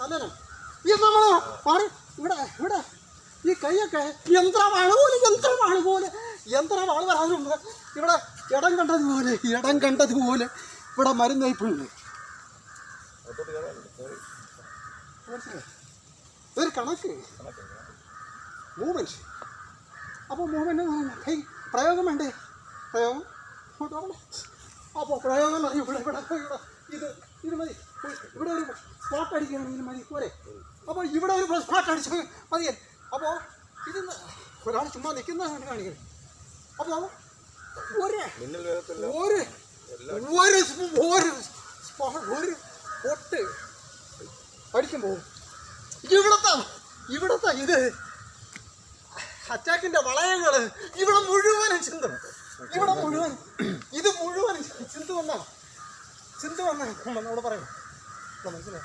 അല്ലല്ലോ ഈ നമ്മള് മാറി ഇവിടെ ഇവിടെ ഈ കൈയൊക്കെ യന്ത്രമാണ് പോലെ വരാൻ മുമ്പ് ഇവിടെ ഇടം കണ്ടതുപോലെ ഇവിടെ മരുന്ന് വയ്പ്പുണ്ട്. ഒരു കണക്ക് മൂവ്മെൻറ്റ്. അപ്പോൾ മൂവ്മെൻറ്റ് പ്രയോഗം വേണ്ടേ? പ്രയോഗം അപ്പോൾ പ്രയോഗം പറഞ്ഞു ഇവിടെ ഇത് മതി. ഇവിടെ ഒരു സ്പോട്ട് അടിക്കുകയാണെങ്കിൽ മതി പോരെ. അപ്പോൾ ഇവിടെ ഒരു സ്പോട്ട് അടിച്ച് മതിയെ. അപ്പോൾ ഇത് ഒരാൾ ചുമ്മാ നിൽക്കുന്നതാണ് കാണിക്കുന്നത്. അപ്പോൾ ഒരു പൊട്ട് അടിക്കുമ്പോൾ ഇവിടത്തെ ഇത് അറ്റാക്കിൻ്റെ വളയങ്ങൾ ഇവിടെ മുഴുവനും ചിന്തും. ഇത് മുഴുവൻ ചിന്തു വന്നാ നമ്മൾ പറയണം. മനസ്സിലായി?